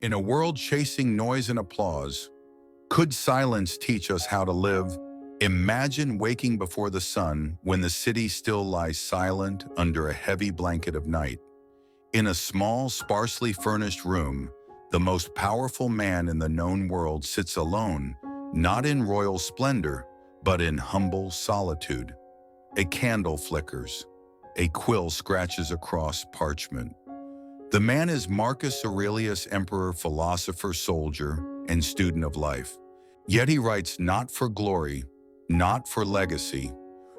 In a world chasing noise and applause, could silence teach us how to live? Imagine waking before the sun when the city still lies silent under a heavy blanket of night. In a small, sparsely furnished room, the most powerful man in the known world sits alone, not in royal splendor, but in humble solitude. A candle flickers. A quill scratches across parchment. The man is Marcus Aurelius, emperor, philosopher, soldier, and student of life. Yet he writes not for glory, not for legacy,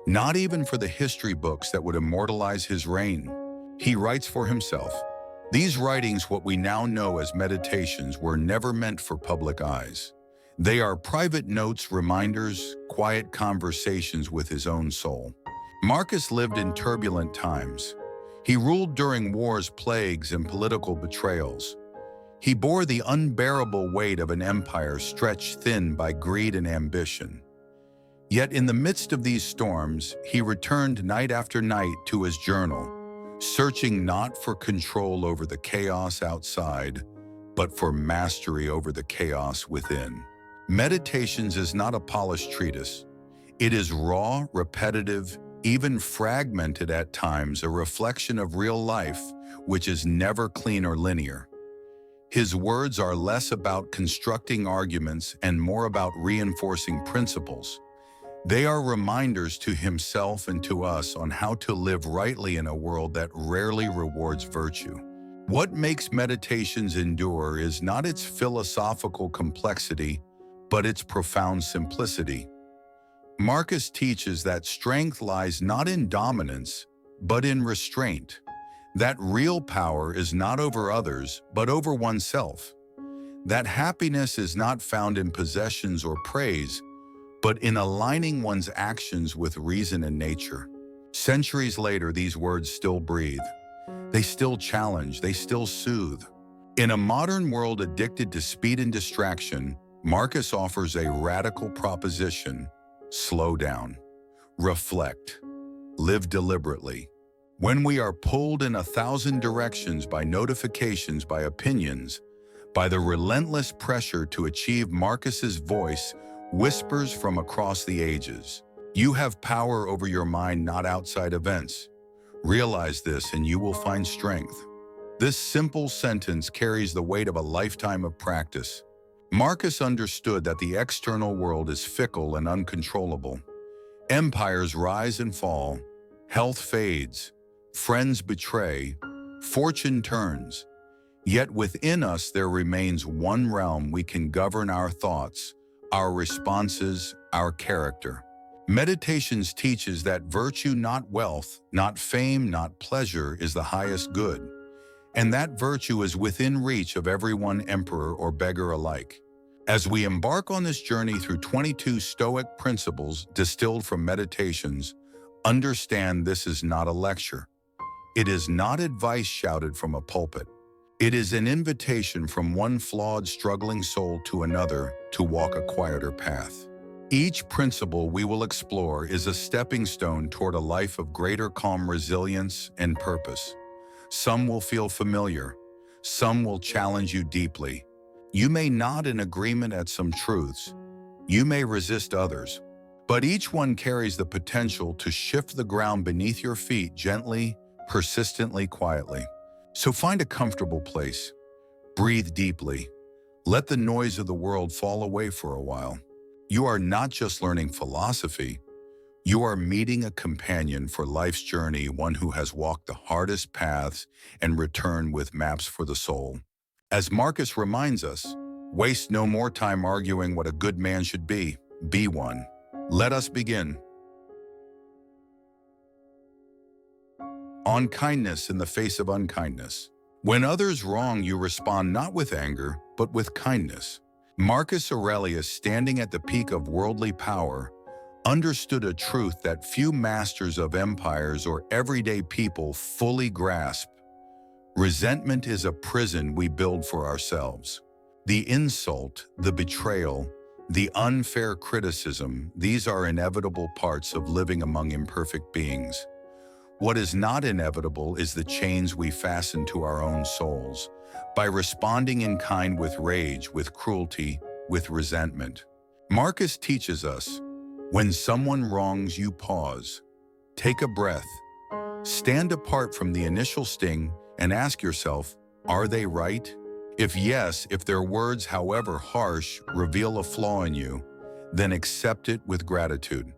not even for the history books that would immortalize his reign. He writes for himself. These writings, what we now know as meditations, were never meant for public eyes. They are private notes, reminders, quiet conversations with his own soul. Marcus lived in turbulent times. He ruled during wars, plagues, and political betrayals. He bore the unbearable weight of an empire stretched thin by greed and ambition. Yet in the midst of these storms, he returned night after night to his journal, searching not for control over the chaos outside, but for mastery over the chaos within. Meditations is not a polished treatise. It is raw, repetitive, even fragmented at times, a reflection of real life, which is never clean or linear. His words are less about constructing arguments and more about reinforcing principles. They are reminders to himself and to us on how to live rightly in a world that rarely rewards virtue. What makes meditations endure is not its philosophical complexity, but its profound simplicity. Marcus teaches that strength lies not in dominance, but in restraint. That real power is not over others, but over oneself. That happiness is not found in possessions or praise, but in aligning one's actions with reason and nature. Centuries later, these words still breathe. They still challenge, they still soothe. In a modern world addicted to speed and distraction, Marcus offers a radical proposition: slow down, reflect, live deliberately. When we are pulled in 1,000 directions by notifications, by opinions, by the relentless pressure to achieve, Marcus's voice whispers from across the ages. You have power over your mind, not outside events. Realize this and you will find strength. This simple sentence carries the weight of a lifetime of practice. Marcus understood that the external world is fickle and uncontrollable. Empires rise and fall, health fades, friends betray, fortune turns. Yet within us there remains one realm we can govern: our thoughts, our responses, our character. Meditations teaches that virtue, not wealth, not fame, not pleasure, is the highest good. And that virtue is within reach of everyone, emperor or beggar alike. As we embark on this journey through 22 Stoic principles distilled from meditations, understand this is not a lecture. It is not advice shouted from a pulpit. It is an invitation from one flawed, struggling soul to another to walk a quieter path. Each principle we will explore is a stepping stone toward a life of greater calm, resilience, and purpose. Some will feel familiar. Some will challenge you deeply. You may nod in agreement at some truths. You may resist others. But each one carries the potential to shift the ground beneath your feet gently, persistently, quietly. So find a comfortable place. Breathe deeply. Let the noise of the world fall away for a while. You are not just learning philosophy. You are meeting a companion for life's journey, one who has walked the hardest paths and returned with maps for the soul. As Marcus reminds us, waste no more time arguing what a good man should be. Be one. Let us begin. On kindness in the face of unkindness. When others wrong you, respond not with anger, but with kindness. Marcus Aurelius, standing at the peak of worldly power, understood a truth that few masters of empires or everyday people fully grasp. Resentment is a prison we build for ourselves. The insult, the betrayal, the unfair criticism, these are inevitable parts of living among imperfect beings. What is not inevitable is the chains we fasten to our own souls by responding in kind with rage, with cruelty, with resentment. Marcus teaches us, when someone wrongs you, pause, take a breath, stand apart from the initial sting and ask yourself, are they right? If yes, if their words, however harsh, reveal a flaw in you, then accept it with gratitude.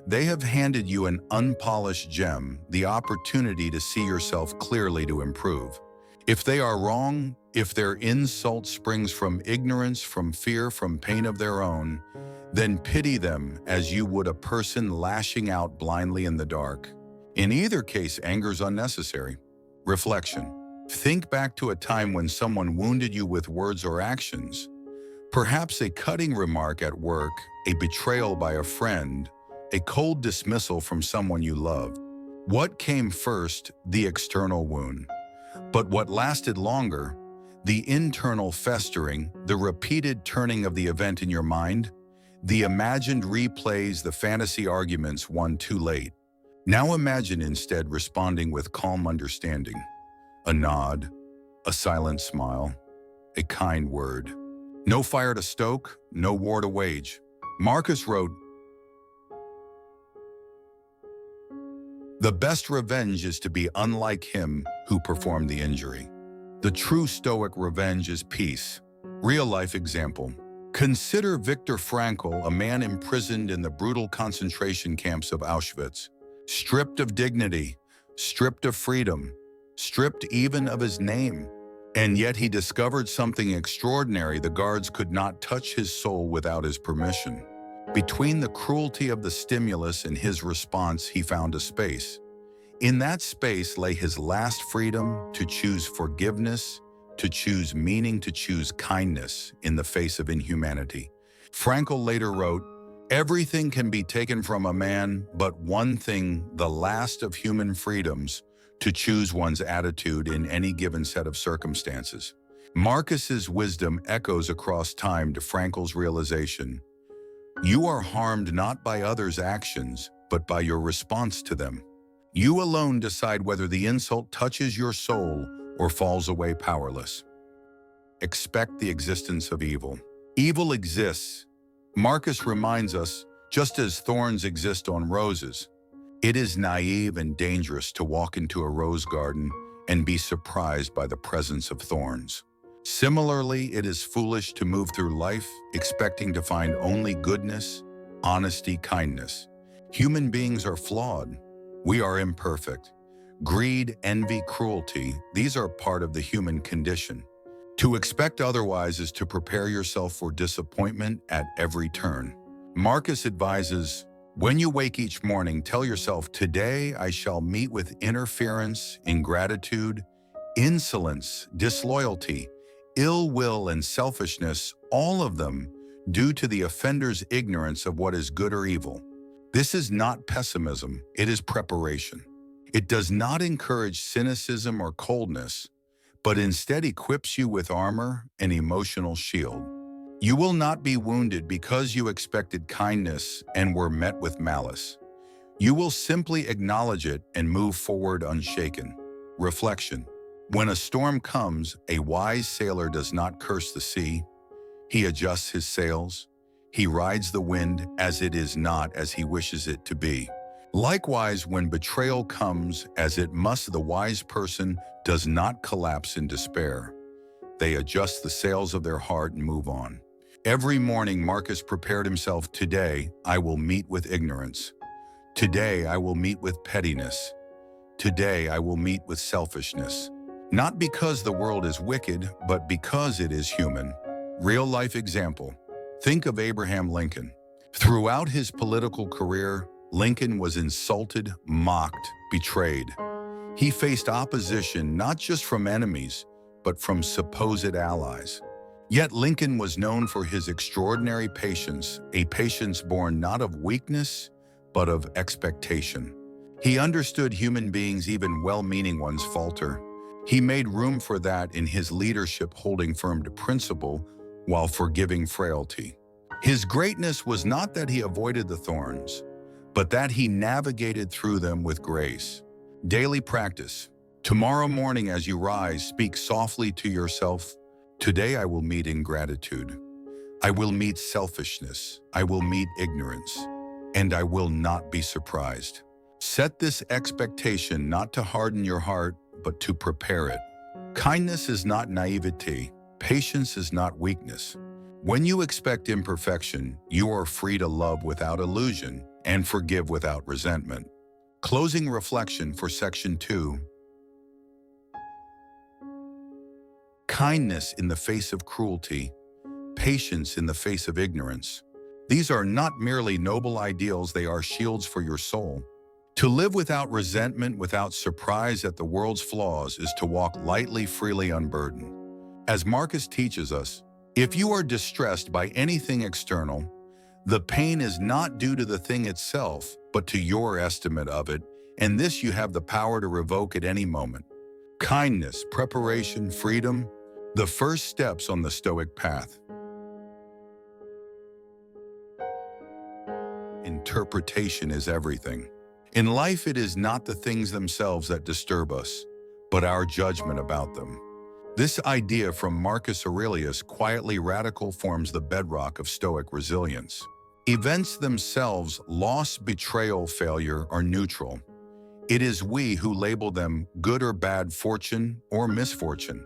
They have handed you an unpolished gem, the opportunity to see yourself clearly to improve. If they are wrong, if their insult springs from ignorance, from fear, from pain of their own, then pity them as you would a person lashing out blindly in the dark. In either case, anger is unnecessary. Reflection. Think back to a time when someone wounded you with words or actions. Perhaps a cutting remark at work, a betrayal by a friend, a cold dismissal from someone you love. What came first? The external wound. But what lasted longer? The internal festering, the repeated turning of the event in your mind, the imagined replays, the fantasy arguments won too late. Now imagine instead responding with calm understanding. A nod, a silent smile, a kind word. No fire to stoke, no war to wage. Marcus wrote, "The best revenge is to be unlike him who performed the injury." The true Stoic revenge is peace. Real-life example. Consider Viktor Frankl, a man imprisoned in the brutal concentration camps of Auschwitz, stripped of dignity, stripped of freedom, stripped even of his name. And yet he discovered something extraordinary. The guards could not touch his soul without his permission. Between the cruelty of the stimulus and his response, he found a space. In that space lay his last freedom to choose forgiveness, to choose meaning, to choose kindness in the face of inhumanity. Frankl later wrote, "Everything can be taken from a man, but one thing, the last of human freedoms, to choose one's attitude in any given set of circumstances." Marcus's wisdom echoes across time to Frankl's realization. You are harmed not by others' actions, but by your response to them. You alone decide whether the insult touches your soul or falls away powerless. Expect the existence of evil. Evil exists. Marcus reminds us, just as thorns exist on roses. It is naive and dangerous to walk into a rose garden and be surprised by the presence of thorns. Similarly, it is foolish to move through life expecting to find only goodness, honesty, kindness. Human beings are flawed. We are imperfect. Greed, envy, cruelty, these are part of the human condition. To expect otherwise is to prepare yourself for disappointment at every turn. Marcus advises, when you wake each morning, tell yourself, today I shall meet with interference, ingratitude, insolence, disloyalty, ill will, and selfishness, all of them due to the offender's ignorance of what is good or evil. This is not pessimism, it is preparation. It does not encourage cynicism or coldness, but instead equips you with armor and emotional shield. You will not be wounded because you expected kindness and were met with malice. You will simply acknowledge it and move forward unshaken. Reflection. When a storm comes, a wise sailor does not curse the sea. He adjusts his sails. He rides the wind as it is not as he wishes it to be. Likewise, when betrayal comes, as it must, the wise person does not collapse in despair. They adjust the sails of their heart and move on. Every morning, Marcus prepared himself. Today, I will meet with ignorance. Today, I will meet with pettiness. Today, I will meet with selfishness. Not because the world is wicked, but because it is human. Real-life example. Think of Abraham Lincoln. Throughout his political career, Lincoln was insulted, mocked, betrayed. He faced opposition not just from enemies, but from supposed allies. Yet Lincoln was known for his extraordinary patience, a patience born not of weakness, but of expectation. He understood human beings, even well-meaning ones, falter. He made room for that in his leadership, holding firm to principle while forgiving frailty. His greatness was not that he avoided the thorns, but that he navigated through them with grace. Daily practice. Tomorrow morning as you rise, speak softly to yourself. Today I will meet ingratitude. I will meet selfishness. I will meet ignorance. And I will not be surprised. Set this expectation not to harden your heart, but to prepare it. Kindness is not naivety. Patience is not weakness. When you expect imperfection, you are free to love without illusion and forgive without resentment. Closing reflection for Section 2. Kindness in the face of cruelty, patience in the face of ignorance. These are not merely noble ideals, they are shields for your soul. To live without resentment, without surprise at the world's flaws, is to walk lightly, freely, unburdened. As Marcus teaches us, if you are distressed by anything external, the pain is not due to the thing itself, but to your estimate of it, and this you have the power to revoke at any moment. Kindness, preparation, freedom, the first steps on the Stoic path. Interpretation is everything. In life, it is not the things themselves that disturb us, but our judgment about them. This idea from Marcus Aurelius, quietly radical, forms the bedrock of Stoic resilience. Events themselves, loss, betrayal, failure, are neutral. It is we who label them good or bad, fortune or misfortune.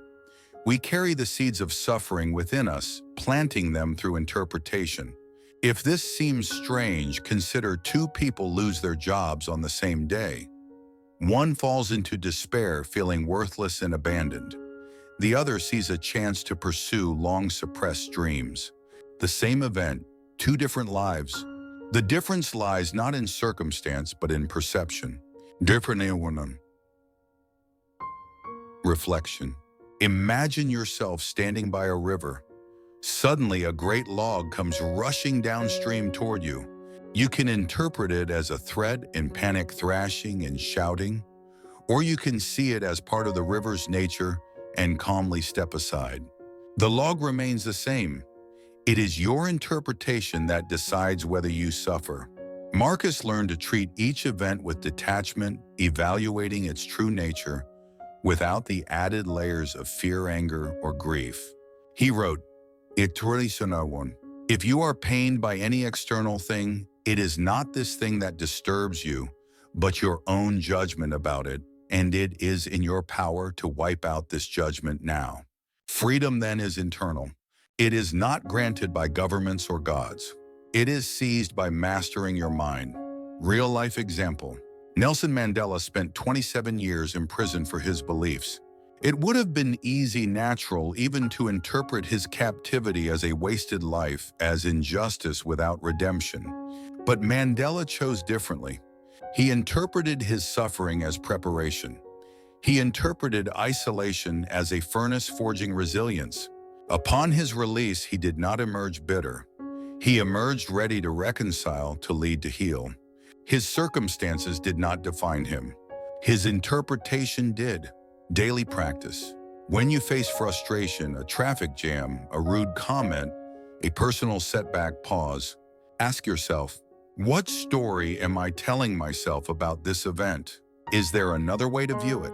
We carry the seeds of suffering within us, planting them through interpretation. If this seems strange, consider two people lose their jobs on the same day. One falls into despair, feeling worthless and abandoned. The other sees a chance to pursue long-suppressed dreams. The same event, two different lives. The difference lies not in circumstance, but in perception. Reflection. Imagine yourself standing by a river. Suddenly, a great log comes rushing downstream toward you. You can interpret it as a threat in panic, thrashing and shouting, or you can see it as part of the river's nature and calmly step aside. The log remains the same. It is your interpretation that decides whether you suffer. Marcus learned to treat each event with detachment, evaluating its true nature without the added layers of fear, anger, or grief. He wrote, if you are pained by any external thing, it is not this thing that disturbs you, but your own judgment about it, and it is in your power to wipe out this judgment now. Freedom then is internal. It is not granted by governments or gods. It is seized by mastering your mind. Real-life example. Nelson Mandela spent 27 years in prison for his beliefs. It would have been easy, natural, even to interpret his captivity as a wasted life, as injustice without redemption. But Mandela chose differently. He interpreted his suffering as preparation. He interpreted isolation as a furnace forging resilience. Upon his release, he did not emerge bitter. He emerged ready to reconcile, to lead, to heal. His circumstances did not define him. His interpretation did. Daily practice. When you face frustration, a traffic jam, a rude comment, a personal setback, pause. Ask yourself, what story am I telling myself about this event? Is there another way to view it?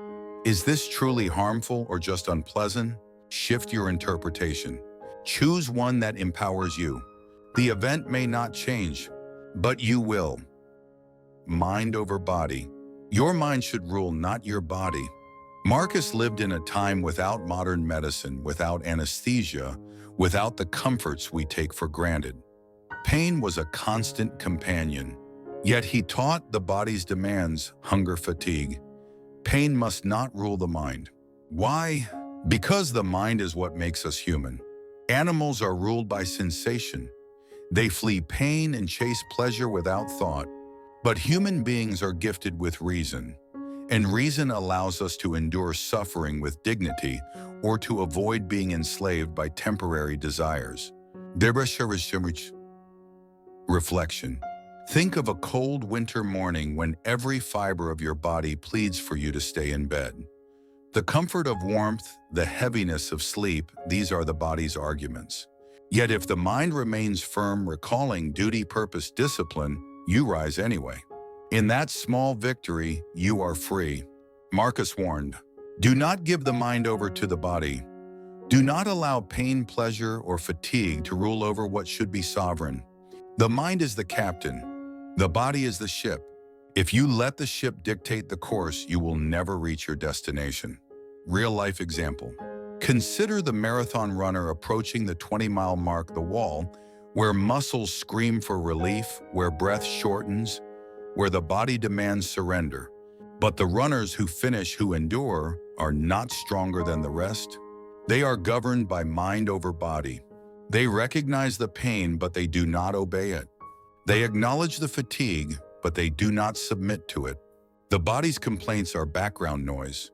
Is this truly harmful or just unpleasant? Shift your interpretation. Choose one that empowers you. The event may not change, but you will. Mind over body. Your mind should rule, not your body. Marcus lived in a time without modern medicine, without anesthesia, without the comforts we take for granted. Pain was a constant companion. Yet he taught the body's demands, hunger, fatigue. Pain must not rule the mind. Why? Because the mind is what makes us human. Animals are ruled by sensation. They flee pain and chase pleasure without thought. But human beings are gifted with reason. And reason allows us to endure suffering with dignity or to avoid being enslaved by temporary desires. Reflection. Think of a cold winter morning when every fiber of your body pleads for you to stay in bed. The comfort of warmth, the heaviness of sleep, these are the body's arguments. Yet if the mind remains firm, recalling duty, purpose, discipline, you rise anyway. In that small victory, you are free. Marcus warned, "Do not give the mind over to the body. Do not allow pain, pleasure, or fatigue to rule over what should be sovereign. The mind is the captain. The body is the ship. If you let the ship dictate the course, you will never reach your destination." Real-life example. Consider the marathon runner approaching the 20-mile mark, the wall, where muscles scream for relief, where breath shortens, where the body demands surrender. But the runners who finish, who endure, are not stronger than the rest. They are governed by mind over body. They recognize the pain, but they do not obey it. They acknowledge the fatigue, but they do not submit to it. The body's complaints are background noise.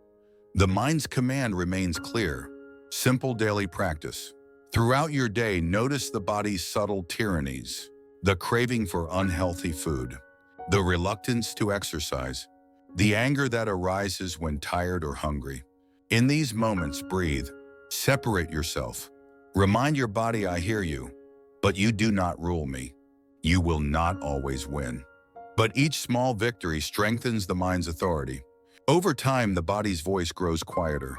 The mind's command remains clear. Simple daily practice. Throughout your day, notice the body's subtle tyrannies, the craving for unhealthy food, the reluctance to exercise, the anger that arises when tired or hungry. In these moments, breathe. Separate yourself. Remind your body, "I hear you, but you do not rule me." You will not always win. But each small victory strengthens the mind's authority. Over time, the body's voice grows quieter.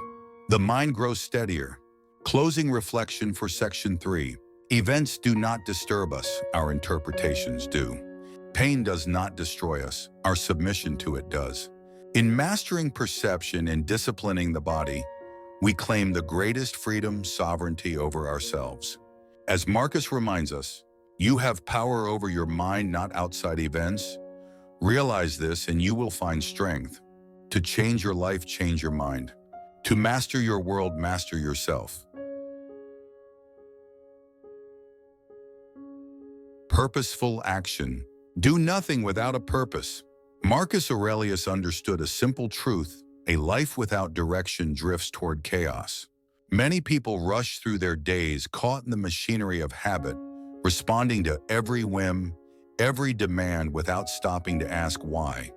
The mind grows steadier. Closing reflection for Section 3. Events do not disturb us, our interpretations do. Pain does not destroy us, our submission to it does. In mastering perception and disciplining the body, we claim the greatest freedom, sovereignty over ourselves. As Marcus reminds us, you have power over your mind, not outside events. Realize this and you will find strength. To change your life, change your mind. To master your world, master yourself. Purposeful action. Do nothing without a purpose. Marcus Aurelius understood a simple truth: a life without direction drifts toward chaos. Many people rush through their days caught in the machinery of habit, responding to every whim, every demand without stopping to ask why.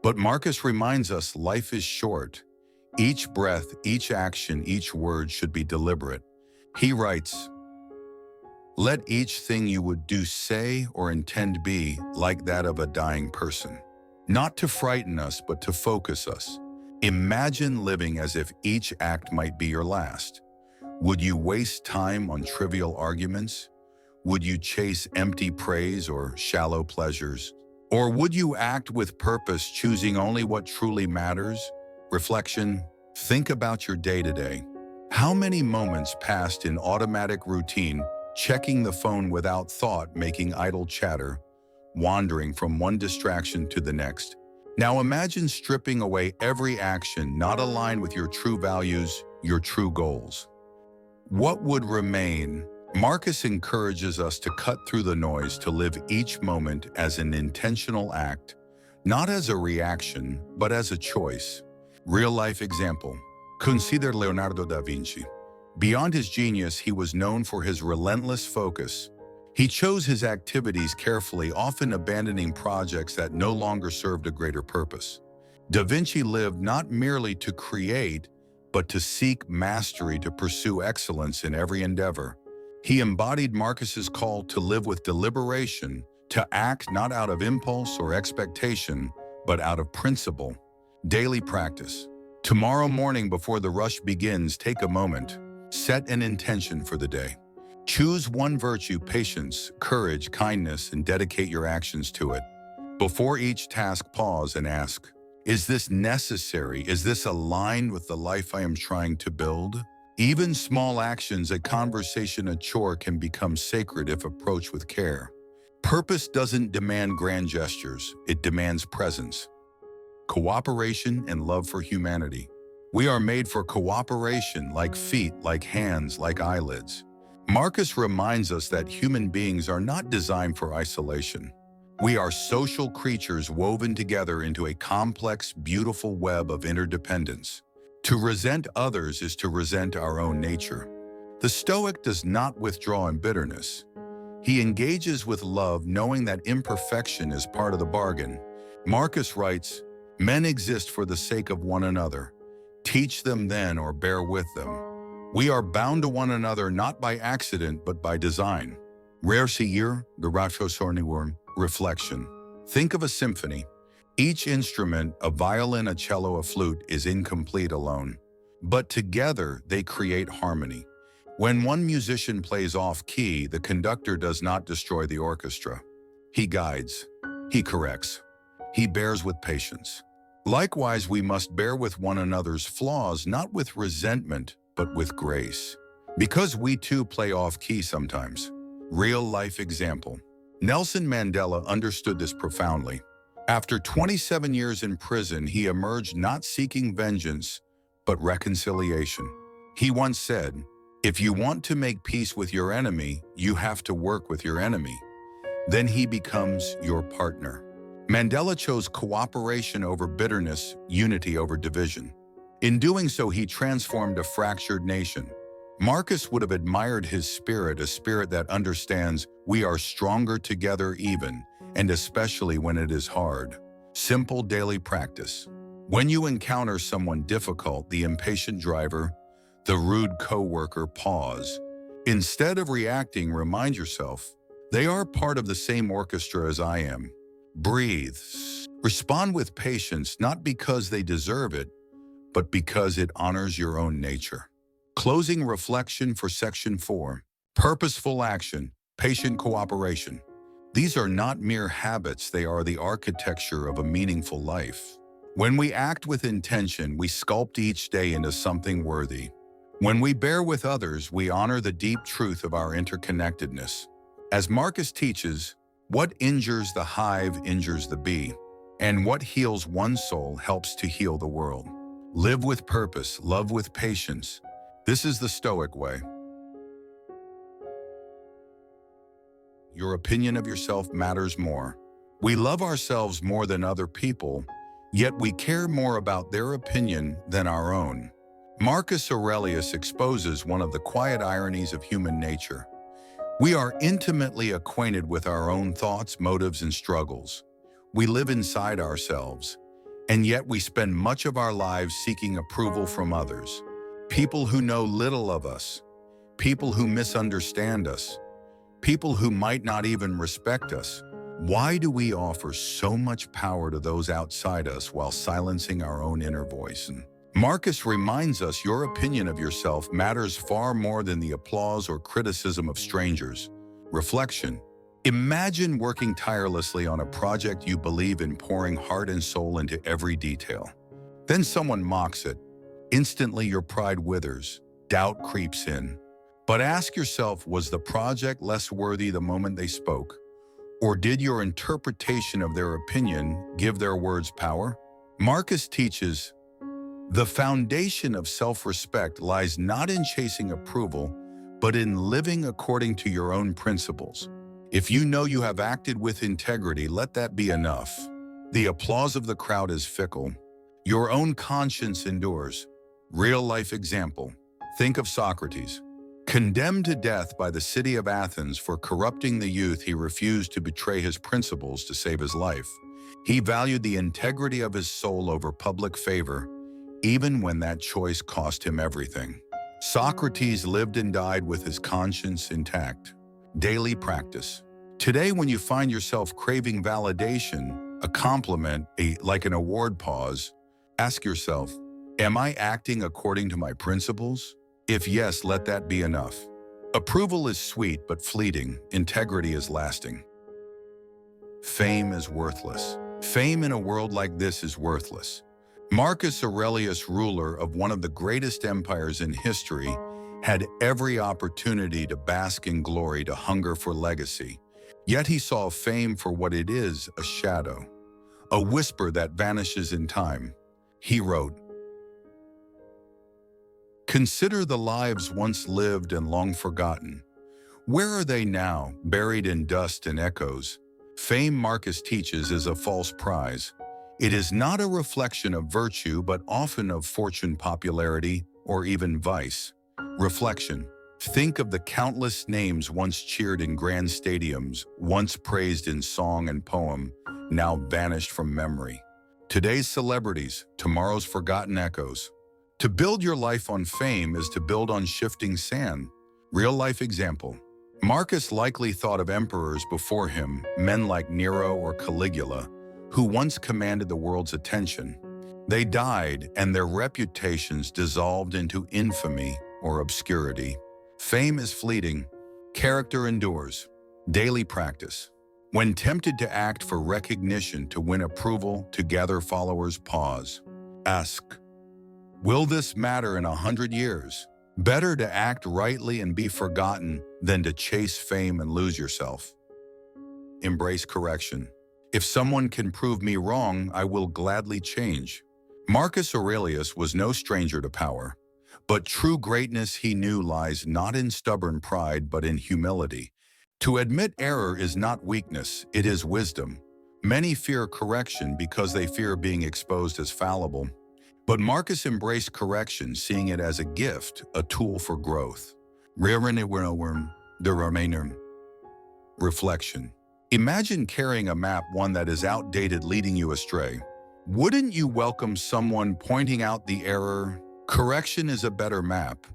But Marcus reminds us life is short. Each breath, each action, each word should be deliberate. He writes, "Let each thing you would do, say, or intend be like that of a dying person." Not to frighten us, but to focus us. Imagine living as if each act might be your last. Would you waste time on trivial arguments? Would you chase empty praise or shallow pleasures? Or would you act with purpose, choosing only what truly matters? Reflection. Think about your day-to-day. How many moments passed in automatic routine, checking the phone without thought, making idle chatter, wandering from one distraction to the next? Now imagine stripping away every action not aligned with your true values, your true goals. What would remain? Marcus encourages us to cut through the noise, to live each moment as an intentional act, not as a reaction, but as a choice. Real-life example. Consider Leonardo da Vinci. Beyond his genius, he was known for his relentless focus. He chose his activities carefully, often abandoning projects that no longer served a greater purpose. Da Vinci lived not merely to create, but to seek mastery, to pursue excellence in every endeavor. He embodied Marcus's call to live with deliberation, to act not out of impulse or expectation, but out of principle. Daily practice. Tomorrow morning, before the rush begins, take a moment. Set an intention for the day. Choose one virtue, patience, courage, kindness, and dedicate your actions to it. Before each task, pause and ask, is this necessary? Is this aligned with the life I am trying to build? Even small actions, a conversation, a chore, can become sacred if approached with care. Purpose doesn't demand grand gestures, it demands presence. Cooperation and love for humanity. We are made for cooperation, like feet, like hands, like eyelids. Marcus reminds us that human beings are not designed for isolation. We are social creatures woven together into a complex, beautiful web of interdependence. To resent others is to resent our own nature. The Stoic does not withdraw in bitterness. He engages with love, knowing that imperfection is part of the bargain. Marcus writes, "Men exist for the sake of one another. Teach them then, or bear with them." We are bound to one another not by accident, but by design. Rare Seir, Garacho Sorniworm. Reflection. Think of a symphony. Each instrument, a violin, a cello, a flute, is incomplete alone. But together, they create harmony. When one musician plays off-key, the conductor does not destroy the orchestra. He guides. He corrects. He bears with patience. Likewise, we must bear with one another's flaws, not with resentment, but with grace. Because we too play off-key sometimes. Real-life example. Nelson Mandela understood this profoundly. After 27 years in prison, he emerged not seeking vengeance, but reconciliation. He once said, "If you want to make peace with your enemy, you have to work with your enemy. Then he becomes your partner." Mandela chose cooperation over bitterness, unity over division. In doing so, he transformed a fractured nation. Marcus would have admired his spirit, a spirit that understands we are stronger together even, and especially when it is hard. Simple daily practice. When you encounter someone difficult, the impatient driver, the rude coworker, pause. Instead of reacting, remind yourself, they are part of the same orchestra as I am. Breathe. Respond with patience, not because they deserve it, but because it honors your own nature. Closing reflection for Section 4. Purposeful action, patient cooperation. These are not mere habits, they are the architecture of a meaningful life. When we act with intention, we sculpt each day into something worthy. When we bear with others, we honor the deep truth of our interconnectedness. As Marcus teaches, what injures the hive injures the bee, and what heals one soul helps to heal the world. Live with purpose, love with patience. This is the Stoic way. Your opinion of yourself matters more. We love ourselves more than other people, yet we care more about their opinion than our own. Marcus Aurelius exposes one of the quiet ironies of human nature. We are intimately acquainted with our own thoughts, motives, and struggles. We live inside ourselves, and yet we spend much of our lives seeking approval from others. People who know little of us, people who misunderstand us, people who might not even respect us. Why do we offer so much power to those outside us while silencing our own inner voice? And Marcus reminds us your opinion of yourself matters far more than the applause or criticism of strangers. Reflection. Imagine working tirelessly on a project you believe in, pouring heart and soul into every detail. Then someone mocks it. Instantly, your pride withers, doubt creeps in. But ask yourself, was the project less worthy the moment they spoke? Or did your interpretation of their opinion give their words power? Marcus teaches, the foundation of self-respect lies not in chasing approval, but in living according to your own principles. If you know you have acted with integrity, let that be enough. The applause of the crowd is fickle. Your own conscience endures. Real-life example. Think of Socrates. Condemned to death by the city of Athens for corrupting the youth, he refused to betray his principles to save his life. He valued the integrity of his soul over public favor, even when that choice cost him everything. Socrates lived and died with his conscience intact. Daily practice. Today, when you find yourself craving validation, a compliment, like an award, pause. Ask yourself, am I acting according to my principles? If yes, let that be enough. Approval is sweet but fleeting. Integrity is lasting. Fame is worthless. Fame in a world like this is worthless. Marcus Aurelius, ruler of one of the greatest empires in history, had every opportunity to bask in glory, to hunger for legacy. Yet he saw fame for what it is, a shadow, a whisper that vanishes in time. He wrote, "Consider the lives once lived and long forgotten. Where are they now, buried in dust and echoes?" Fame, Marcus teaches, is a false prize. It is not a reflection of virtue, but often of fortune, popularity, or even vice. Reflection. Think of the countless names once cheered in grand stadiums, once praised in song and poem, now vanished from memory. Today's celebrities, tomorrow's forgotten echoes. To build your life on fame is to build on shifting sand. Real-life example. Marcus likely thought of emperors before him, men like Nero or Caligula, who once commanded the world's attention. They died, and their reputations dissolved into infamy or obscurity. Fame is fleeting. Character endures. Daily practice. When tempted to act for recognition, to win approval, to gather followers, pause. Ask, will this matter in 100 years? Better to act rightly and be forgotten than to chase fame and lose yourself. Embrace correction. If someone can prove me wrong, I will gladly change. Marcus Aurelius was no stranger to power, but true greatness, he knew, lies not in stubborn pride but in humility. To admit error is not weakness, it is wisdom. Many fear correction because they fear being exposed as fallible. But Marcus embraced correction, seeing it as a gift, a tool for growth. Reflection. Imagine carrying a map, one that is outdated, leading you astray. Wouldn't you welcome someone pointing out the error? Correction is a better map,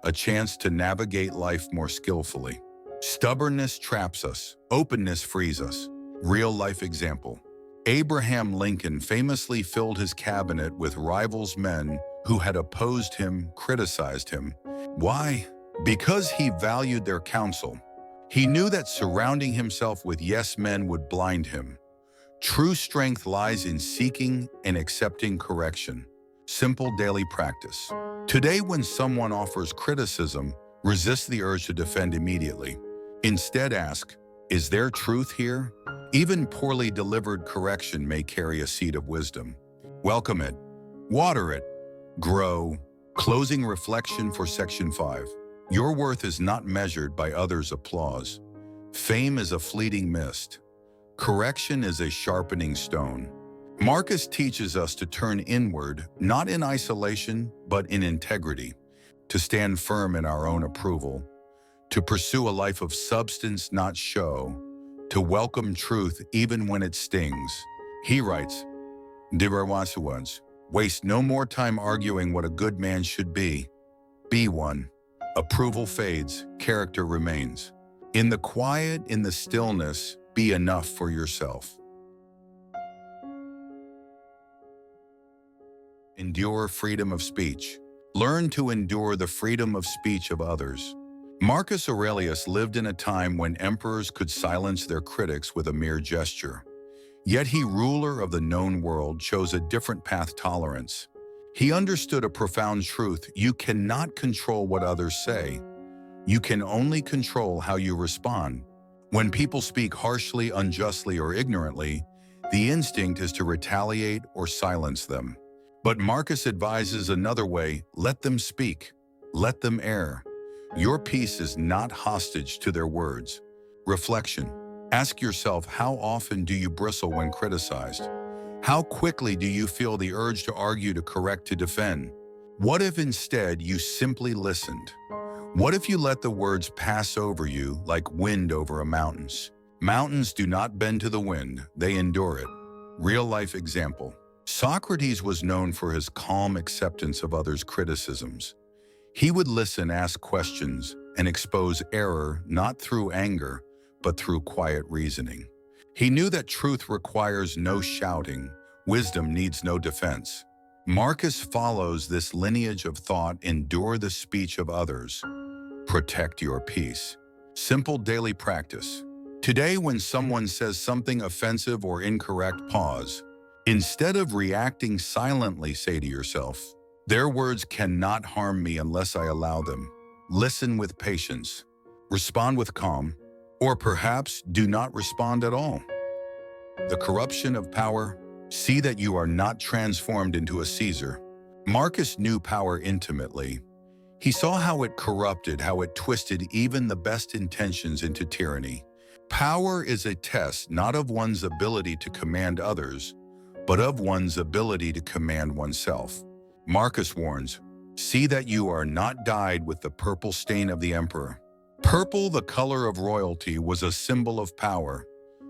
a chance to navigate life more skillfully. Stubbornness traps us, openness frees us. Real-life example. Abraham Lincoln famously filled his cabinet with rivals, men who had opposed him, criticized him. Why? Because he valued their counsel. He knew that surrounding himself with yes men would blind him. True strength lies in seeking and accepting correction. Simple daily practice. Today, when someone offers criticism, resist the urge to defend immediately. Instead, ask, is there truth here? Even poorly delivered correction may carry a seed of wisdom. Welcome it, water it, grow. Closing reflection for Section 5. Your worth is not measured by others' applause. Fame is a fleeting mist. Correction is a sharpening stone. Marcus teaches us to turn inward, not in isolation, but in integrity, to stand firm in our own approval, to pursue a life of substance, not show, to welcome truth even when it stings. He writes, waste no more time arguing what a good man should be. Be one. Approval fades, character remains. In the quiet, in the stillness, be enough for yourself. Endure freedom of speech. Learn to endure the freedom of speech of others. Marcus Aurelius lived in a time when emperors could silence their critics with a mere gesture. Yet he, ruler of the known world, chose a different path: tolerance. He understood a profound truth: you cannot control what others say. You can only control how you respond. When people speak harshly, unjustly, or ignorantly, the instinct is to retaliate or silence them. But Marcus advises another way: let them speak, let them err. Your peace is not hostage to their words. Reflection. Ask yourself, how often do you bristle when criticized? How quickly do you feel the urge to argue, to correct, to defend? What if instead you simply listened? What if you let the words pass over you like wind over a mountains? Mountains do not bend to the wind, they endure it. Real-life example. Socrates was known for his calm acceptance of others' criticisms. He would listen, ask questions, and expose error not through anger, but through quiet reasoning. He knew that truth requires no shouting, wisdom needs no defense. Marcus follows this lineage of thought: endure the speech of others, protect your peace. Simple daily practice. Today, when someone says something offensive or incorrect, pause. Instead of reacting silently, say to yourself, their words cannot harm me unless I allow them. Listen with patience. Respond with calm. Or perhaps do not respond at all. The corruption of power. See that you are not transformed into a Caesar. Marcus knew power intimately. He saw how it corrupted, how it twisted even the best intentions into tyranny. Power is a test not of one's ability to command others, but of one's ability to command oneself. Marcus warns, see that you are not dyed with the purple stain of the emperor. Purple, the color of royalty, was a symbol of power,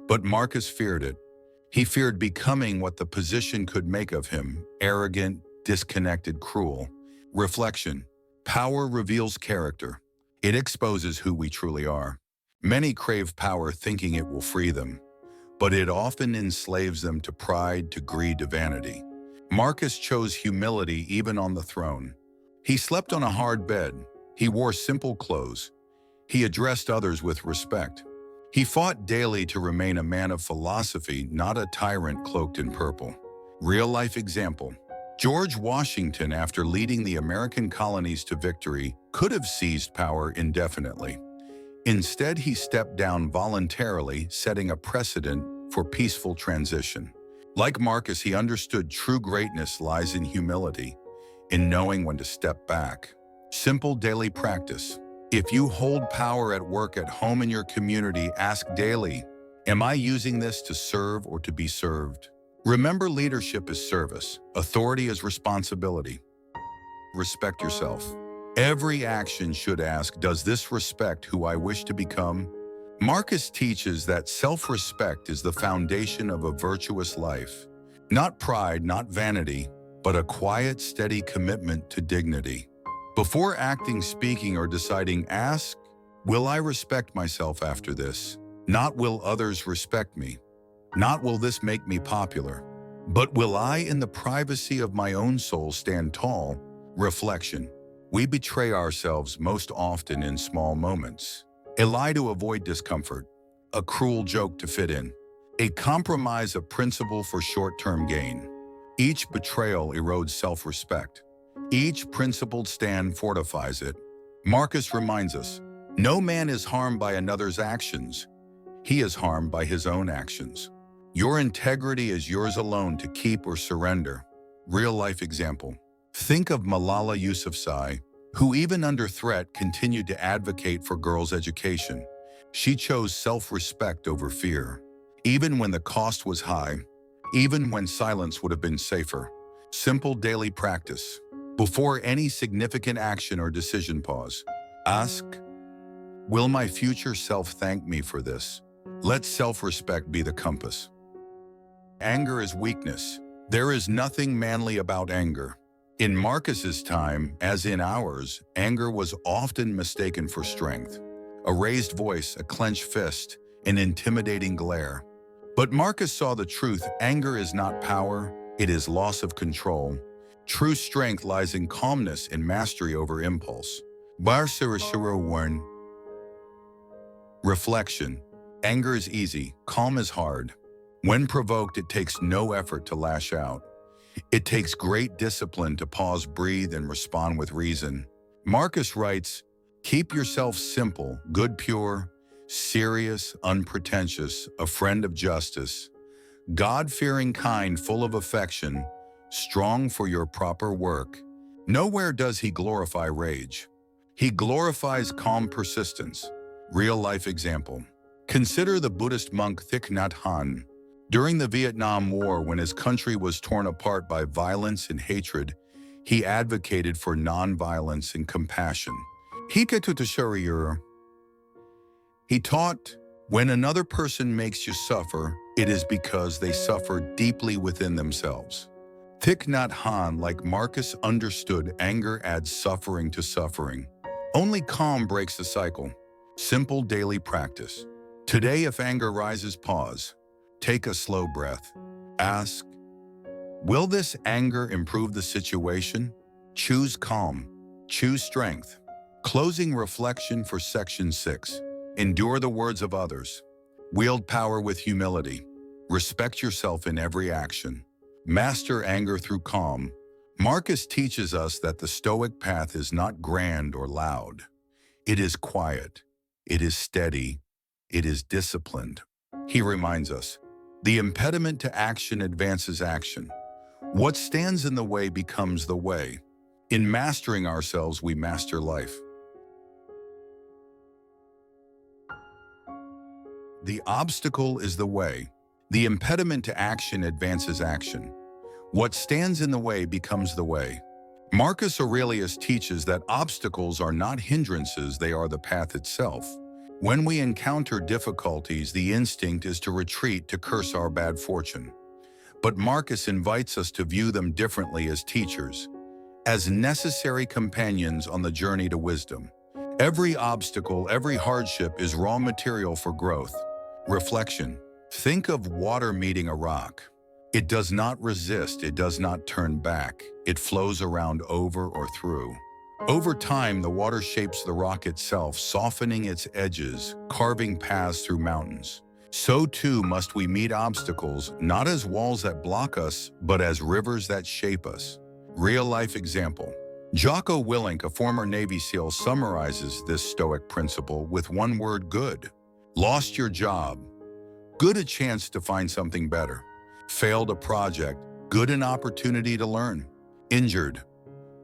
but Marcus feared it. He feared becoming what the position could make of him: arrogant, disconnected, cruel. Reflection. Power reveals character. It exposes who we truly are. Many crave power thinking it will free them, but it often enslaves them to pride, to greed, to vanity. Marcus chose humility even on the throne. He slept on a hard bed. He wore simple clothes. He addressed others with respect. He fought daily to remain a man of philosophy, not a tyrant cloaked in purple. Real-life example. George Washington, after leading the American colonies to victory, could have seized power indefinitely. Instead, he stepped down voluntarily, setting a precedent for peaceful transition. Like Marcus, he understood true greatness lies in humility, in knowing when to step back. Simple daily practice. If you hold power at work, at home, in your community, ask daily, am I using this to serve or to be served? Remember, leadership is service. Authority is responsibility. Respect yourself. Every action should ask, does this respect who I wish to become? Marcus teaches that self-respect is the foundation of a virtuous life. Not pride, not vanity, but a quiet, steady commitment to dignity. Before acting, speaking, or deciding, ask, will I respect myself after this? Not will others respect me? Not will this make me popular? But will I, in the privacy of my own soul, stand tall? Reflection. We betray ourselves most often in small moments. A lie to avoid discomfort, a cruel joke to fit in, a compromise of principle for short-term gain. Each betrayal erodes self-respect. Each principled stand fortifies it. Marcus reminds us, no man is harmed by another's actions. He is harmed by his own actions. Your integrity is yours alone to keep or surrender. Real-life example. Think of Malala Yousafzai, who even under threat continued to advocate for girls' education. She chose self-respect over fear, even when the cost was high, even when silence would have been safer. Simple daily practice. Before any significant action or decision, pause. Ask, will my future self thank me for this? Let self-respect be the compass. Anger is weakness. There is nothing manly about anger. In Marcus's time, as in ours, anger was often mistaken for strength. A raised voice, a clenched fist, an intimidating glare. But Marcus saw the truth. Anger is not power, it is loss of control. True strength lies in calmness and mastery over impulse. Reflection. Anger is easy, calm is hard. When provoked, it takes no effort to lash out. It takes great discipline to pause, breathe, and respond with reason. Marcus writes, keep yourself simple, good, pure, serious, unpretentious, a friend of justice, God-fearing, kind, full of affection, strong for your proper work. Nowhere does he glorify rage. He glorifies calm persistence. Real-life example. Consider the Buddhist monk Thich Nhat Hanh. During the Vietnam War, when his country was torn apart by violence and hatred, he advocated for non-violence and compassion. He taught, when another person makes you suffer, it is because they suffer deeply within themselves. Thich Nhat Hanh, like Marcus, understood anger adds suffering to suffering. Only calm breaks the cycle. Simple daily practice. Today, if anger rises, pause. Take a slow breath. Ask, will this anger improve the situation? Choose calm. Choose strength. Closing reflection for Section 6. Endure the words of others. Wield power with humility. Respect yourself in every action. Master anger through calm. Marcus teaches us that the Stoic path is not grand or loud. It is quiet. It is steady. It is disciplined. He reminds us, the impediment to action advances action. What stands in the way becomes the way. In mastering ourselves, we master life. The obstacle is the way. The impediment to action advances action. What stands in the way becomes the way. Marcus Aurelius teaches that obstacles are not hindrances, they are the path itself. When we encounter difficulties, the instinct is to retreat, to curse our bad fortune. But Marcus invites us to view them differently, as teachers, as necessary companions on the journey to wisdom. Every obstacle, every hardship is raw material for growth. Reflection. Think of water meeting a rock. It does not resist, it does not turn back. It flows around over or through. Over time, the water shapes the rock itself, softening its edges, carving paths through mountains. So too must we meet obstacles, not as walls that block us, but as rivers that shape us. Real-life example. Jocko Willink, a former Navy SEAL, summarizes this Stoic principle with one word: good. Lost your job. Good a chance to find something better. Failed a project. Good an opportunity to learn. Injured.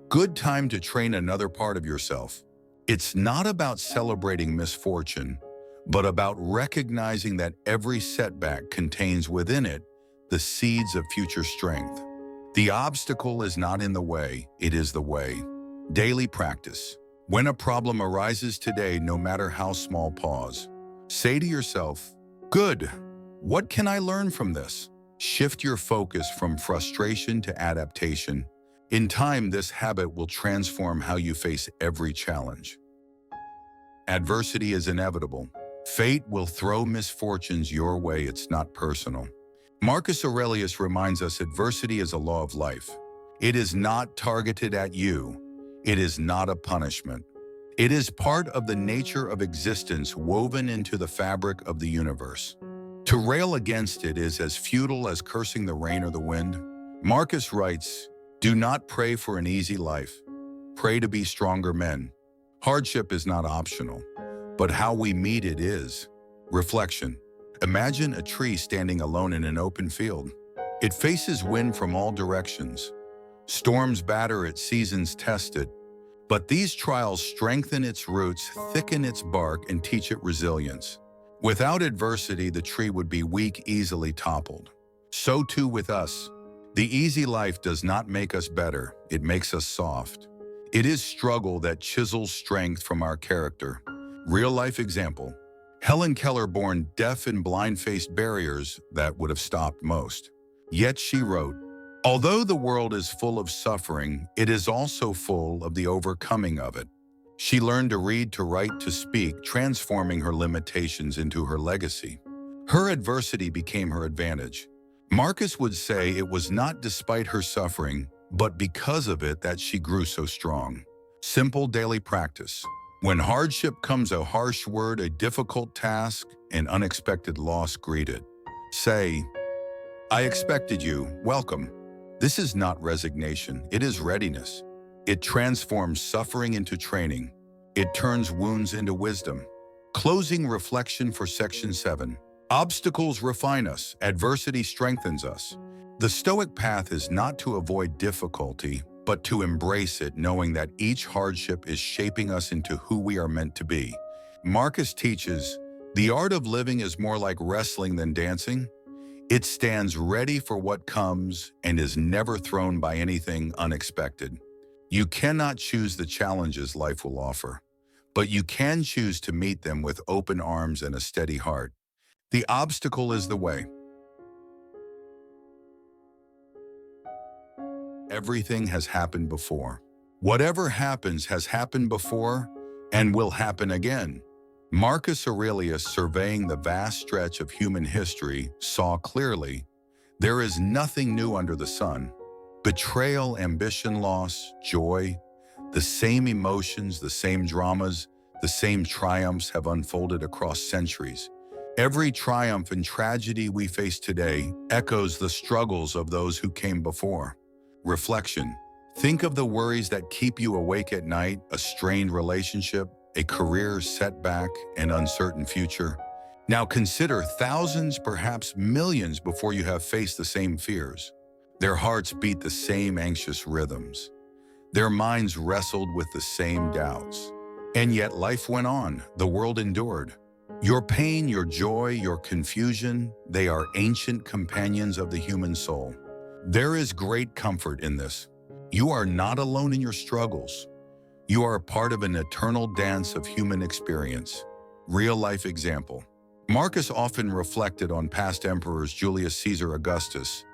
Good time to train another part of yourself. It's not about celebrating misfortune, but about recognizing that every setback contains within it the seeds of future strength. The obstacle is not in the way, it is the way. Daily practice. When a problem arises today, no matter how small, pause. Say to yourself, good. What can I learn from this? Shift your focus from frustration to adaptation. In time, this habit will transform how you face every challenge. Adversity is inevitable. Fate will throw misfortunes your way. It's not personal. Marcus Aurelius reminds us adversity is a law of life. It is not targeted at you. It is not a punishment. It is part of the nature of existence woven into the fabric of the universe. To rail against it is as futile as cursing the rain or the wind. Marcus writes, "Do not pray for an easy life. Pray to be stronger men." Hardship is not optional, but how we meet it is. Reflection. Imagine a tree standing alone in an open field. It faces wind from all directions. Storms batter it, seasons test it. But these trials strengthen its roots, thicken its bark, and teach it resilience. Without adversity, the tree would be weak, easily toppled. So too with us. The easy life does not make us better, it makes us soft. It is struggle that chisels strength from our character. Real-life example. Helen Keller, born deaf and blind, faced barriers that would have stopped most. Yet she wrote, "Although the world is full of suffering, it is also full of the overcoming of it." She learned to read, to write, to speak, transforming her limitations into her legacy. Her adversity became her advantage. Marcus would say it was not despite her suffering, but because of it that she grew so strong. Simple daily practice. When hardship comes, a harsh word, a difficult task, an unexpected loss, greet it. Say, "I expected you, welcome." This is not resignation, it is readiness. It transforms suffering into training. It turns wounds into wisdom. Closing reflection for Section 7. Obstacles refine us, adversity strengthens us. The Stoic path is not to avoid difficulty, but to embrace it, knowing that each hardship is shaping us into who we are meant to be. Marcus teaches, the art of living is more like wrestling than dancing. It stands ready for what comes and is never thrown by anything unexpected. You cannot choose the challenges life will offer, but you can choose to meet them with open arms and a steady heart. The obstacle is the way. Everything has happened before. Whatever happens has happened before and will happen again. Marcus Aurelius, surveying the vast stretch of human history, saw clearly, there is nothing new under the sun. Betrayal, ambition, loss, joy, the same emotions, the same dramas, the same triumphs have unfolded across centuries. Every triumph and tragedy we face today echoes the struggles of those who came before. Reflection. Think of the worries that keep you awake at night, a strained relationship, a career setback, an uncertain future. Now consider thousands, perhaps millions, before you have faced the same fears. Their hearts beat the same anxious rhythms. Their minds wrestled with the same doubts. And yet life went on, the world endured. Your pain, your joy, your confusion, they are ancient companions of the human soul. There is great comfort in this. You are not alone in your struggles. You are a part of an eternal dance of human experience. Real-life example. Marcus often reflected on past emperors, Julius Caesar, Augustus,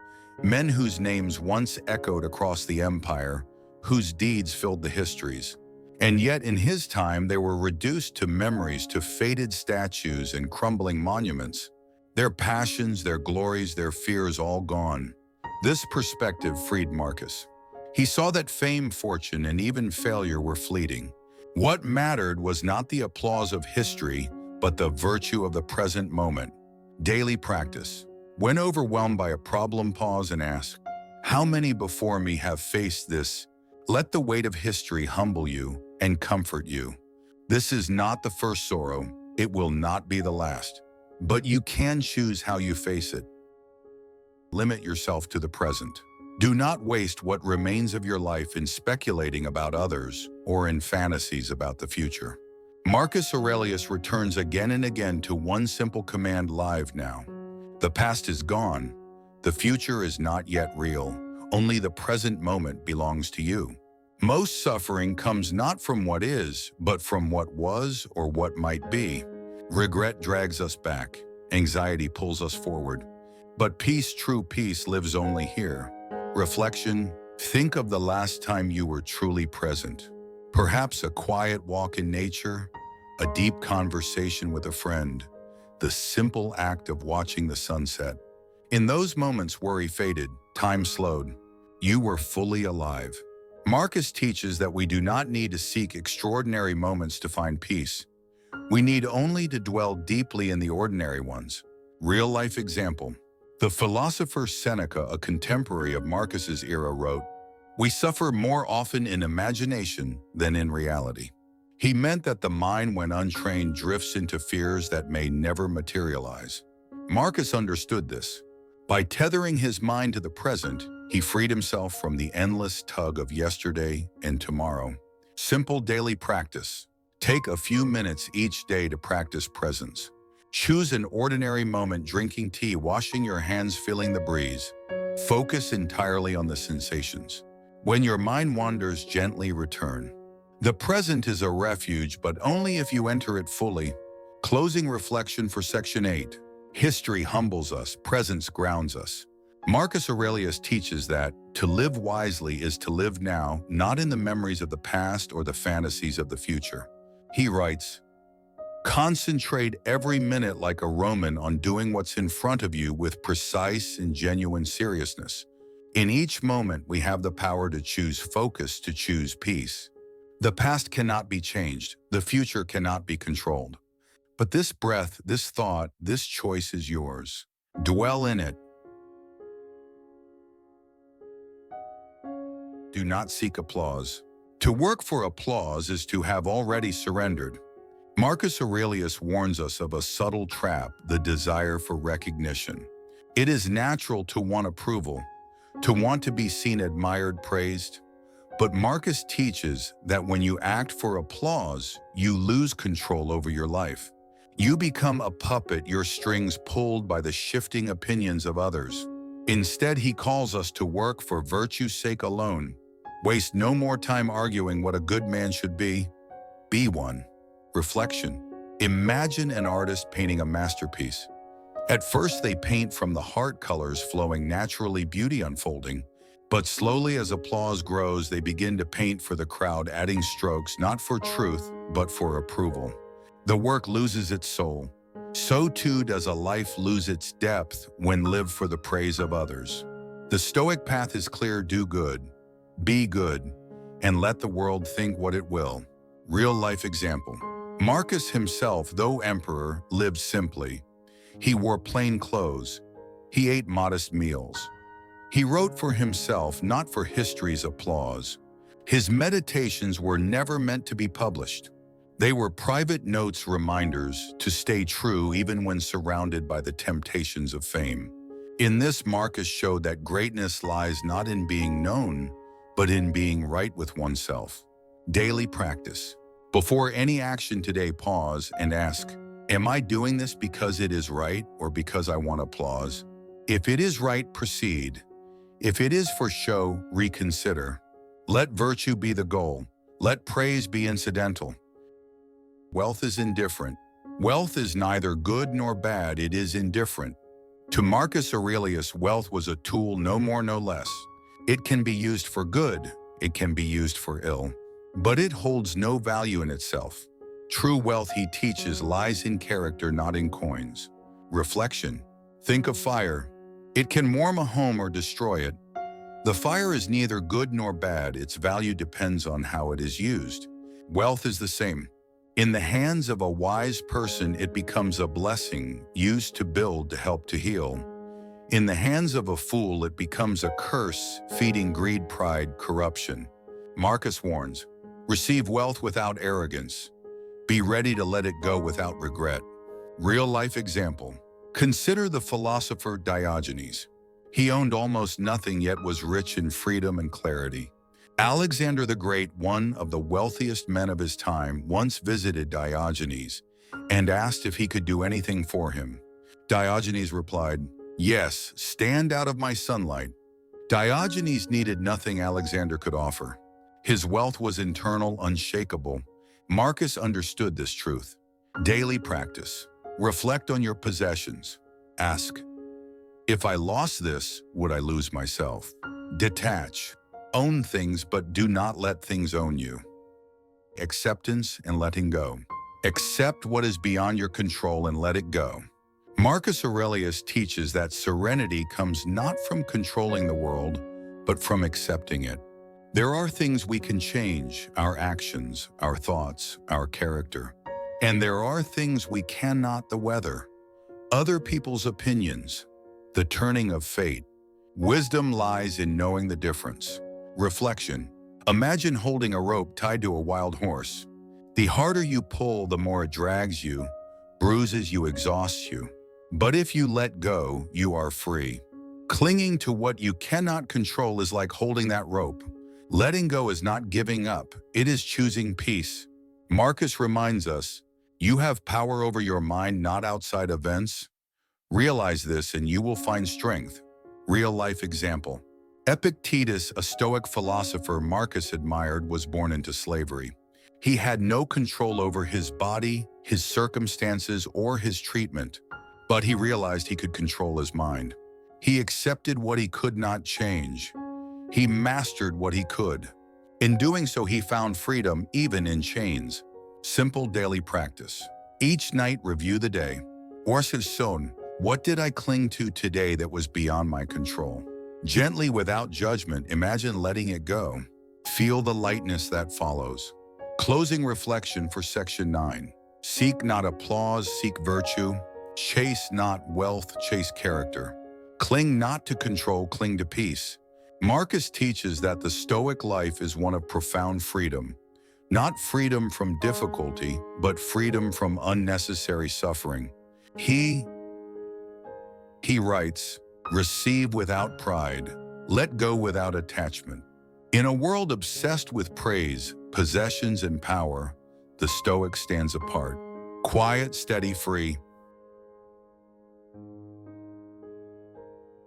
men whose names once echoed across the empire, whose deeds filled the histories. And yet in his time, they were reduced to memories, to faded statues and crumbling monuments. Their passions, their glories, their fears all gone. This perspective freed Marcus. He saw that fame, fortune, and even failure were fleeting. What mattered was not the applause of history, but the virtue of the present moment. Daily practice. When overwhelmed by a problem, pause and ask, how many before me have faced this? Let the weight of history humble you and comfort you. This is not the first sorrow. It will not be the last. But you can choose how you face it. Limit yourself to the present. Do not waste what remains of your life in speculating about others or in fantasies about the future. Marcus Aurelius returns again and again to one simple command: live now. The past is gone. The future is not yet real. Only the present moment belongs to you. Most suffering comes not from what is, but from what was or what might be. Regret drags us back. Anxiety pulls us forward. But peace, true peace, lives only here. Reflection: think of the last time you were truly present. Perhaps a quiet walk in nature, a deep conversation with a friend, the simple act of watching the sunset. In those moments, worry faded, time slowed. You were fully alive. Marcus teaches that we do not need to seek extraordinary moments to find peace. We need only to dwell deeply in the ordinary ones. Real-life example. The philosopher Seneca, a contemporary of Marcus's era, wrote, "We suffer more often in imagination than in reality." He meant that the mind, when untrained, drifts into fears that may never materialize. Marcus understood this. By tethering his mind to the present, he freed himself from the endless tug of yesterday and tomorrow. Simple daily practice. Take a few minutes each day to practice presence. Choose an ordinary moment: drinking tea, washing your hands, feeling the breeze. Focus entirely on the sensations. When your mind wanders, gently return. The present is a refuge, but only if you enter it fully. Closing reflection for Section 8. History humbles us, presence grounds us. Marcus Aurelius teaches that to live wisely is to live now, not in the memories of the past or the fantasies of the future. He writes, "Concentrate every minute like a Roman on doing what's in front of you with precise and genuine seriousness. In each moment, we have the power to choose focus, to choose peace. The past cannot be changed. The future cannot be controlled. But this breath, this thought, this choice is yours. Dwell in it. Do not seek applause. To work for applause is to have already surrendered." Marcus Aurelius warns us of a subtle trap: the desire for recognition. It is natural to want approval, to want to be seen, admired, praised. But Marcus teaches that when you act for applause, you lose control over your life. You become a puppet, your strings pulled by the shifting opinions of others. Instead, he calls us to work for virtue's sake alone. Waste no more time arguing what a good man should be. Be one. Reflection. Imagine an artist painting a masterpiece. At first, they paint from the heart, colors flowing naturally, beauty unfolding. But slowly, as applause grows, they begin to paint for the crowd, adding strokes not for truth, but for approval. The work loses its soul. So too does a life lose its depth when lived for the praise of others. The Stoic path is clear: do good, be good, and let the world think what it will. Real-life example. Marcus himself, though emperor, lived simply. He wore plain clothes. He ate modest meals. He wrote for himself, not for history's applause. His meditations were never meant to be published. They were private notes, reminders to stay true even when surrounded by the temptations of fame. In this, Marcus showed that greatness lies not in being known, but in being right with oneself. Daily practice. Before any action today, pause and ask, am I doing this because it is right or because I want applause? If it is right, proceed. If it is for show, reconsider. Let virtue be the goal. Let praise be incidental. Wealth is indifferent. Wealth is neither good nor bad, it is indifferent. To Marcus Aurelius, wealth was a tool, no more, no less. It can be used for good, it can be used for ill. But it holds no value in itself. True wealth, he teaches, lies in character, not in coins. Reflection. Think of fire. It can warm a home or destroy it. The fire is neither good nor bad. Its value depends on how it is used. Wealth is the same. In the hands of a wise person, it becomes a blessing, used to build, to help, to heal. In the hands of a fool, it becomes a curse, feeding greed, pride, corruption. Marcus warns, receive wealth without arrogance. Be ready to let it go without regret. Real-life example. Consider the philosopher Diogenes. He owned almost nothing yet was rich in freedom and clarity. Alexander the Great, one of the wealthiest men of his time, once visited Diogenes and asked if he could do anything for him. Diogenes replied, "Yes, stand out of my sunlight." Diogenes needed nothing Alexander could offer. His wealth was internal, unshakable. Marcus understood this truth. Daily practice. Reflect on your possessions. Ask, if I lost this, would I lose myself? Detach. Own things, but do not let things own you. Acceptance and letting go. Accept what is beyond your control and let it go. Marcus Aurelius teaches that serenity comes not from controlling the world, but from accepting it. There are things we can change, our actions, our thoughts, our character. And there are things we cannot, the weather, other people's opinions, the turning of fate. Wisdom lies in knowing the difference. Reflection. Imagine holding a rope tied to a wild horse. The harder you pull, the more it drags you, bruises you, exhausts you. But if you let go, you are free. Clinging to what you cannot control is like holding that rope. Letting go is not giving up, it is choosing peace. Marcus reminds us, you have power over your mind, not outside events. Realize this and you will find strength. Real-life example. Epictetus, a Stoic philosopher Marcus admired, was born into slavery. He had no control over his body, his circumstances, or his treatment, but he realized he could control his mind. He accepted what he could not change. He mastered what he could. In doing so, he found freedom even in chains. Simple daily practice. Each night, review the day. What did I cling to today that was beyond my control? Gently, without judgment, imagine letting it go. Feel the lightness that follows. Closing reflection for section 9. Seek not applause, seek virtue. Chase not wealth, chase character. Cling not to control, cling to peace. Marcus teaches that the Stoic life is one of profound freedom. Not freedom from difficulty, but freedom from unnecessary suffering. He writes, receive without pride, let go without attachment. In a world obsessed with praise, possessions, and power, the Stoic stands apart. Quiet, steady, free.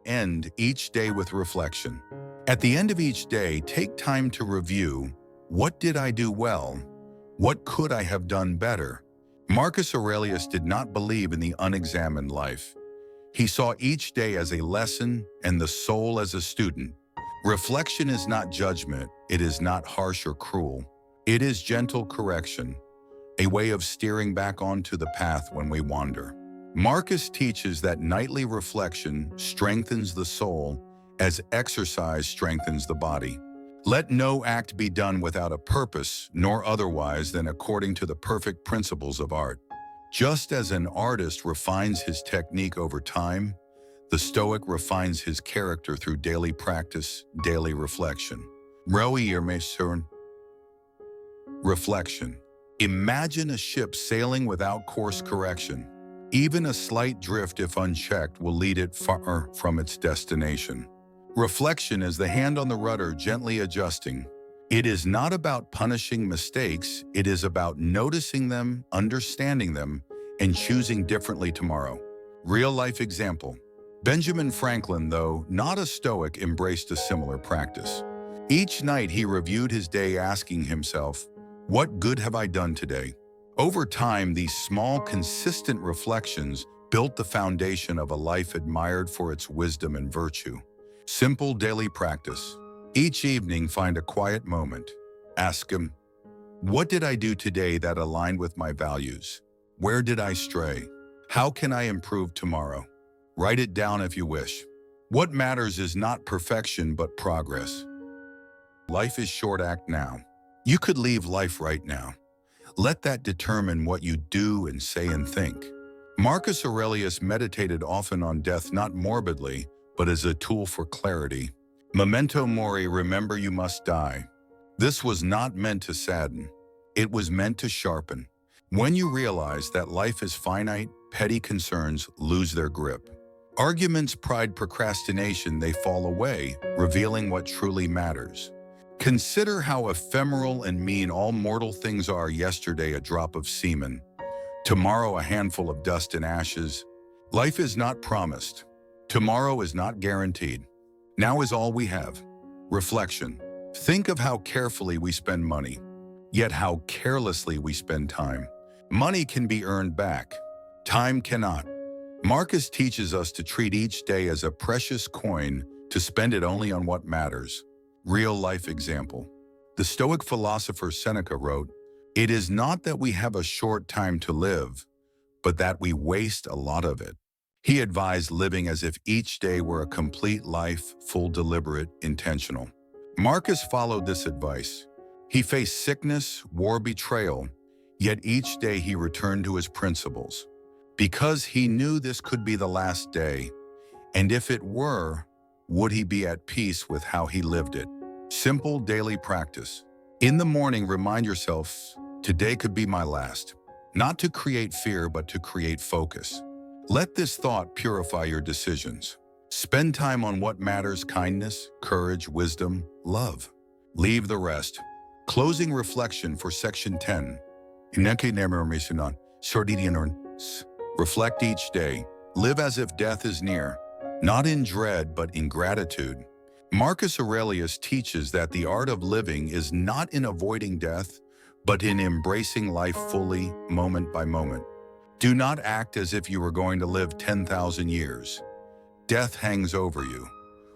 End each day with reflection. At the end of each day, take time to review, what did I do well? What could I have done better? Marcus Aurelius did not believe in the unexamined life. He saw each day as a lesson and the soul as a student. Reflection is not judgment. It is not harsh or cruel. It is gentle correction, a way of steering back onto the path when we wander. Marcus teaches that nightly reflection strengthens the soul as exercise strengthens the body. Let no act be done without a purpose, nor otherwise than according to the perfect principles of art. Just as an artist refines his technique over time, the Stoic refines his character through daily practice, daily reflection. Reflection. Imagine a ship sailing without course correction. Even a slight drift, if unchecked, will lead it far from its destination. Reflection is the hand on the rudder gently adjusting. It is not about punishing mistakes, it is about noticing them, understanding them, and choosing differently tomorrow. Real-life example. Benjamin Franklin, though not a Stoic, embraced a similar practice. Each night he reviewed his day, asking himself, what good have I done today? Over time, these small, consistent reflections built the foundation of a life admired for its wisdom and virtue. Simple daily practice. Each evening, find a quiet moment. Ask him, what did I do today that aligned with my values? Where did I stray? How can I improve tomorrow? Write it down if you wish. What matters is not perfection but progress. Life is short, act now. You could leave life right now. Let that determine what you do and say and think. Marcus Aurelius meditated often on death not morbidly, but as a tool for clarity. Memento mori, remember you must die. This was not meant to sadden. It was meant to sharpen. When you realize that life is finite, petty concerns lose their grip. Arguments, pride, procrastination, they fall away, revealing what truly matters. Consider how ephemeral and mean all mortal things are. Yesterday, a drop of semen. Tomorrow, a handful of dust and ashes. Life is not promised. Tomorrow is not guaranteed. Now is all we have. Reflection. Think of how carefully we spend money, yet how carelessly we spend time. Money can be earned back. Time cannot. Marcus teaches us to treat each day as a precious coin, to spend it only on what matters. Real-life example. The Stoic philosopher Seneca wrote, "It is not that we have a short time to live, but that we waste a lot of it." He advised living as if each day were a complete life, full, deliberate, intentional. Marcus followed this advice. He faced sickness, war, betrayal, yet each day he returned to his principles. Because he knew this could be the last day, and if it were, would he be at peace with how he lived it? Simple daily practice. In the morning, remind yourself, today could be my last. Not to create fear, but to create focus. Let this thought purify your decisions. Spend time on what matters: kindness, courage, wisdom, love. Leave the rest. Closing reflection for section 10. Reflect each day. Live as if death is near, not in dread, but in gratitude. Marcus Aurelius teaches that the art of living is not in avoiding death, but in embracing life fully, moment by moment. Do not act as if you were going to live 10,000 years. Death hangs over you.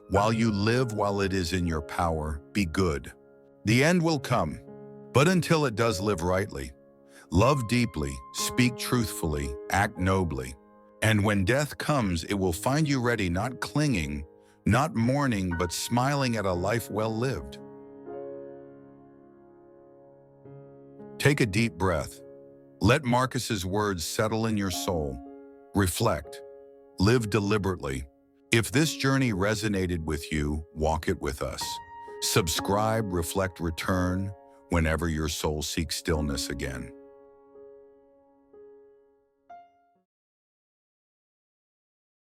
While you live, while it is in your power, be good. The end will come, but until it does, live rightly. Love deeply, speak truthfully, act nobly. And when death comes, it will find you ready, not clinging, not mourning, but smiling at a life well lived. Take a deep breath. Let Marcus's words settle in your soul. Reflect. Live deliberately. If this journey resonated with you, walk it with us. Subscribe, reflect, return whenever your soul seeks stillness again.